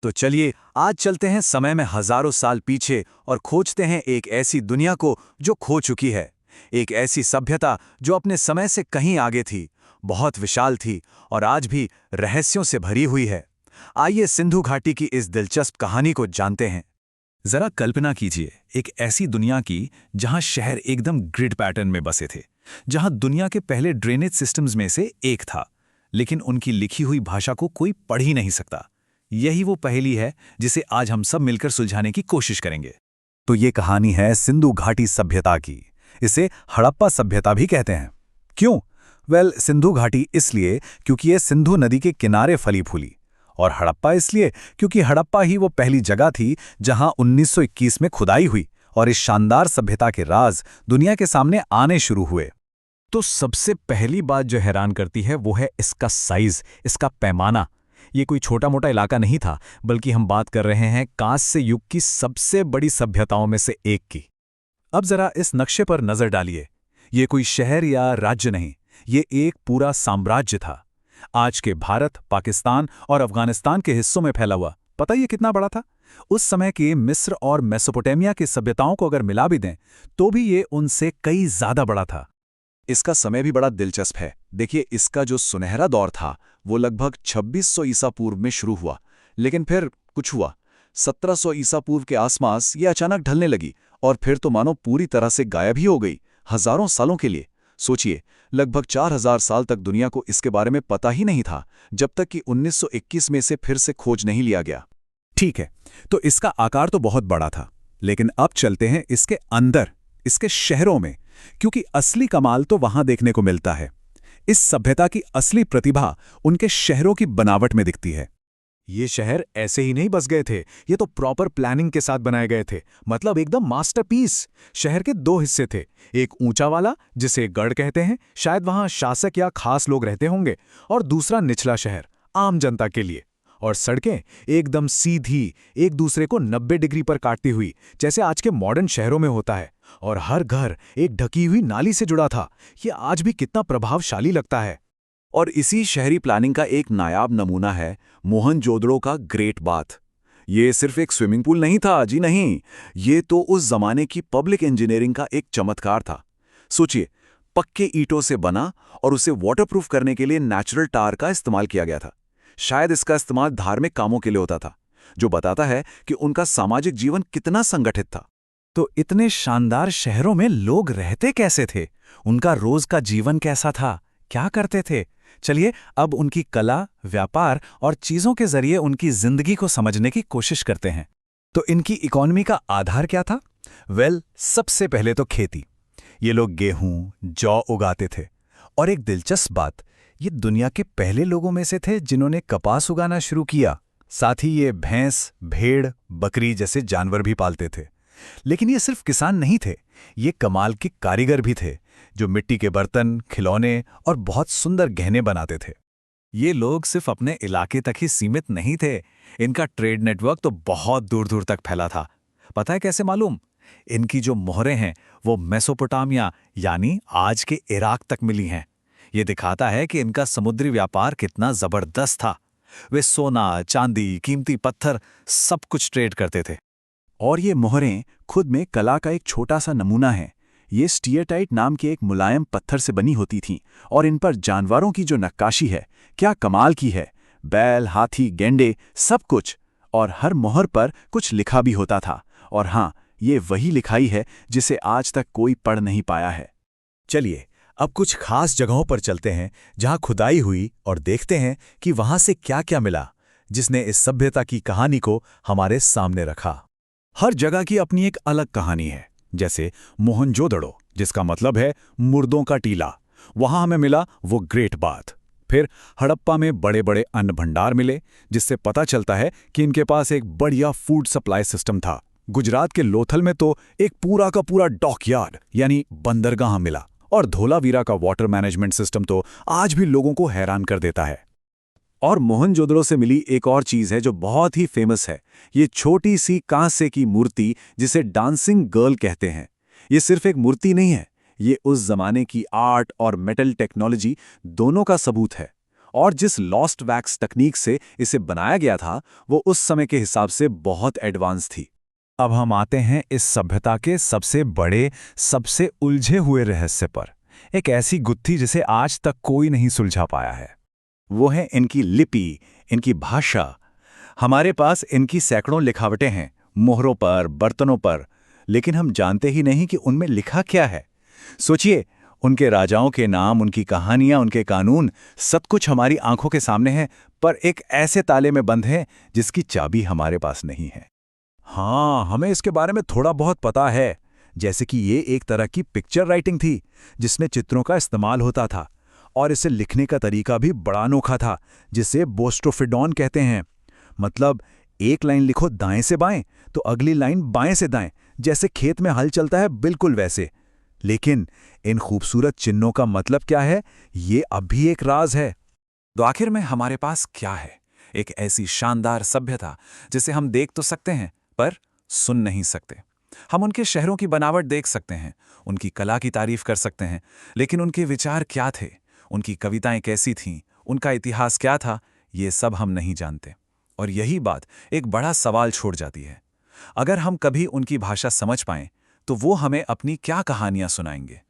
तो चलिए आज चलते हैं समय में हजारों साल पीछे और खोजते हैं एक ऐसी दुनिया को जो खो चुकी है। एक ऐसी सभ्यता जो अपने समय से कहीं आगे थी, बहुत विशाल थी और आज भी रहस्यों से भरी हुई है। आइए सिंधु घाटी की इस दिलचस्प कहानी को जानते हैं। जरा कल्पना कीजिए एक ऐसी दुनिया की जहां शहर एकदम ग्रिड पैटर्न में बसे थे, जहां दुनिया के पहले ड्रेनेज सिस्टम्स में से एक था, लेकिन उनकी लिखी हुई भाषा को कोई पढ़ ही नहीं सकता। यही वो पहेली है जिसे आज हम सब मिलकर सुलझाने की कोशिश करेंगे। तो ये कहानी है सिंधु घाटी सभ्यता की। इसे हड़प्पा सभ्यता भी कहते हैं। क्यों? सिंधु घाटी इसलिए क्योंकि ये सिंधु नदी के किनारे फली फूली, और हड़प्पा इसलिए क्योंकि हड़प्पा ही वो पहली जगह थी जहां 1921 में खुदाई हुई और इस शानदार सभ्यता के राज दुनिया के सामने आने शुरू हुए। तो सबसे पहली बात जो हैरान करती है वो है इसका साइज, इसका पैमाना। ये कोई छोटा मोटा इलाका नहीं था, बल्कि हम बात कर रहे हैं कांस्य युग की सबसे बड़ी सभ्यताओं में से एक की। अब जरा इस नक्शे पर नजर डालिए। ये कोई शहर या राज्य नहीं, ये एक पूरा साम्राज्य था। आज के भारत, पाकिस्तान और अफगानिस्तान के हिस्सों में फैला हुआ। पता ये कितना बड़ा था? उस समय के मिस्र और मेसोपोटामिया की सभ्यताओं को अगर मिला भी दें तो भी ये उनसे कई ज्यादा बड़ा था। इसका समय भी बड़ा दिलचस्प है। देखिए, इसका जो सुनहरा दौर था वो लगभग 2600 ईसा पूर्व में शुरू हुआ, लेकिन फिर कुछ हुआ। 1700 ईसा पूर्व के आसपास ये अचानक ढलने लगी और फिर तो मानो पूरी तरह से गायब ही हो गई, हजारों सालों के लिए। सोचिए, लगभग 4000 साल तक दुनिया को इसके बारे में पता ही नहीं था, जब तक कि 1921 में से फिर से खोज नहीं लिया गया। ठीक है, तो इसका आकार तो बहुत बड़ा था, लेकिन अब चलते हैं इसके अंदर, इसके शहरों में, क्योंकि असली कमाल तो वहां देखने को मिलता है। इस सभ्यता की असली प्रतिभा उनके शहरों की बनावट में दिखती है। ये शहर ऐसे ही नहीं बस गए थे, ये तो प्रॉपर प्लानिंग के साथ बनाए गए थे, मतलब एकदम मास्टरपीस। शहर के दो हिस्से थे, एक ऊंचा वाला जिसे गढ़ कहते हैं, शायद वहां शासक या खास लोग रहते होंगे, और दूसरा निचला शहर, आम जनता के लिए। और सड़कें एकदम सीधी, एक दूसरे को 90 डिग्री पर काटती हुई, जैसे आज के मॉडर्न शहरों में होता है। और हर घर एक ढकी हुई नाली से जुड़ा था। ये आज भी कितना प्रभावशाली लगता है। और इसी शहरी प्लानिंग का एक नायाब नमूना है मोहनजोदड़ो का ग्रेट बाथ। ये सिर्फ एक स्विमिंग पूल नहीं था, जी नहीं, ये तो उस जमाने की पब्लिक इंजीनियरिंग का एक चमत्कार था। सोचिए, पक्के ईंटों से बना और उसे वाटरप्रूफ करने के लिए नेचुरल टार का इस्तेमाल किया गया था। शायद इसका इस्तेमाल धार्मिक कामों के लिए होता था, जो बताता है कि उनका सामाजिक जीवन कितना संगठित था। तो इतने शानदार शहरों में लोग रहते कैसे थे? उनका रोज का जीवन कैसा था? क्या करते थे? चलिए अब उनकी कला, व्यापार और चीजों के जरिए उनकी जिंदगी को समझने की कोशिश करते हैं। तो इनकी इकोनॉमी का आधार क्या था? सबसे पहले तो खेती। ये लोग गेहूं, जौ उगाते थे। और एक दिलचस्प बात, ये दुनिया के पहले लोगों में से थे जिन्होंने कपास उगाना शुरू किया। साथ ही ये भैंस, भेड़, बकरी जैसे जानवर भी पालते थे। लेकिन ये सिर्फ किसान नहीं थे, ये कमाल के कारीगर भी थे, जो मिट्टी के बर्तन, खिलौने और बहुत सुंदर गहने बनाते थे। ये लोग सिर्फ अपने इलाके तक ही सीमित नहीं थे, इनका ट्रेड नेटवर्क तो बहुत दूर दूर तक फैला था। पता है कैसे मालूम? इनकी जो मोहरें हैं वो मेसोपोटामिया यानी आज के इराक तक मिली हैं। ये दिखाता है कि इनका समुद्री व्यापार कितना जबरदस्त था। वे सोना, चांदी, कीमती पत्थर सब कुछ ट्रेड करते थे। और ये मोहरें खुद में कला का एक छोटा सा नमूना है। ये स्टीएटाइट नाम के एक मुलायम पत्थर से बनी होती थीं और इन पर जानवरों की जो नक्काशी है, क्या कमाल की है। बैल, हाथी, गेंडे, सब कुछ। और हर मोहर पर कुछ लिखा भी होता था। और हाँ, ये वही लिखाई है जिसे आज तक कोई पढ़ नहीं पाया है। चलिए अब कुछ खास जगहों पर चलते हैं जहां खुदाई हुई और देखते हैं कि वहां से क्या क्या मिला, जिसने इस सभ्यता की कहानी को हमारे सामने रखा। हर जगह की अपनी एक अलग कहानी है। जैसे मोहनजोदड़ो, जिसका मतलब है मुर्दों का टीला, वहां हमें मिला वो ग्रेट बाथ। फिर हड़प्पा में बड़े बड़े अन्न भंडार मिले, जिससे पता चलता है कि इनके पास एक बढ़िया फूड सप्लाई सिस्टम था। गुजरात के लोथल में तो एक पूरा का पूरा डॉकयार्ड यानी बंदरगाह मिला। और धोलावीरा का वाटर मैनेजमेंट सिस्टम तो आज भी लोगों को हैरान कर देता है। और मोहनजोदड़ो से मिली एक और चीज है जो बहुत ही फेमस है, ये छोटी सी कांसे की मूर्ति जिसे डांसिंग गर्ल कहते हैं। ये सिर्फ एक मूर्ति नहीं है, ये उस जमाने की आर्ट और मेटल टेक्नोलॉजी दोनों का सबूत है। और जिस लॉस्ट वैक्स तकनीक से इसे बनाया गया था वो उस समय के हिसाब से बहुत एडवांस थी। अब हम आते हैं इस सभ्यता के सबसे बड़े, सबसे उलझे हुए रहस्य पर। एक ऐसी गुत्थी जिसे आज तक कोई नहीं सुलझा पाया है। वो है इनकी लिपि, इनकी भाषा। हमारे पास इनकी सैकड़ों लिखावटें हैं, मोहरों पर, बर्तनों पर, लेकिन हम जानते ही नहीं कि उनमें लिखा क्या है। सोचिए, उनके राजाओं के नाम, उनकी कहानियां, उनके कानून, सब कुछ हमारी आंखों के सामने है, पर एक ऐसे ताले में बंद है जिसकी चाबी हमारे पास नहीं है। हाँ, हमें इसके बारे में थोड़ा बहुत पता है। जैसे कि ये एक तरह की पिक्चर राइटिंग थी जिसमें चित्रों का इस्तेमाल होता था, और इसे लिखने का तरीका भी बड़ा अनोखा था, जिसे बोस्ट्रोफिडॉन कहते हैं। मतलब एक लाइन लिखो दाएं से बाएं तो अगली लाइन बाएं से दाएं, जैसे खेत में हल चलता है बिल्कुल वैसे। लेकिन इन खूबसूरत चिन्हों का मतलब क्या है, ये अब भी एक राज है। तो आखिर में हमारे पास क्या है? एक ऐसी शानदार सभ्यता जिसे हम देख तो सकते हैं पर सुन नहीं सकते। हम उनके शहरों की बनावट देख सकते हैं, उनकी कला की तारीफ कर सकते हैं, लेकिन उनके विचार क्या थे, उनकी कविताएं कैसी थीं, उनका इतिहास क्या था, ये सब हम नहीं जानते। और यही बात एक बड़ा सवाल छोड़ जाती है। अगर हम कभी उनकी भाषा समझ पाएं तो वो हमें अपनी क्या कहानियां सुनाएंगे।